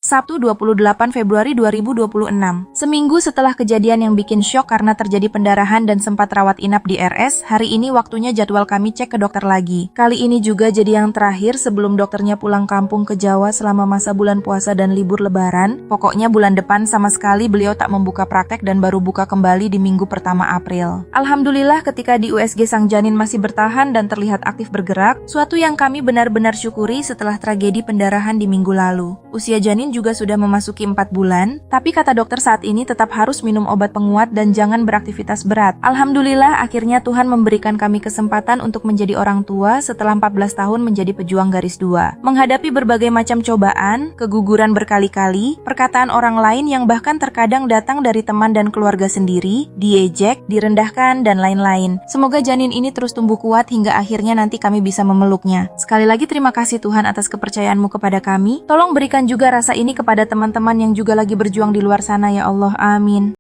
Sabtu 28 Februari 2026. Seminggu setelah kejadian yang bikin syok karena terjadi pendarahan dan sempat rawat inap di RS, hari ini waktunya jadwal kami cek ke dokter lagi. Kali ini juga jadi yang terakhir sebelum dokternya pulang kampung ke Jawa selama masa bulan puasa dan libur lebaran. Pokoknya bulan depan sama sekali beliau tak membuka praktek dan baru buka kembali di minggu pertama April. Alhamdulillah ketika di USG sang janin masih bertahan dan terlihat aktif bergerak, suatu yang kami benar-benar syukuri setelah tragedi pendarahan di minggu lalu. Usia janin juga sudah memasuki 4 bulan, tapi kata dokter saat ini tetap harus minum obat penguat dan jangan beraktivitas berat. Alhamdulillah akhirnya Tuhan memberikan kami kesempatan untuk menjadi orang tua setelah 14 tahun menjadi pejuang garis 2. Menghadapi berbagai macam cobaan, keguguran berkali-kali, perkataan orang lain yang bahkan terkadang datang dari teman dan keluarga sendiri, diejek, direndahkan, dan lain-lain. Semoga janin ini terus tumbuh kuat hingga akhirnya nanti kami bisa memeluknya. Sekali lagi terima kasih Tuhan atas kepercayaanmu kepada kami. Tolong berikan juga rasa ini kepada teman-teman yang juga lagi berjuang di luar sana ya Allah, amin.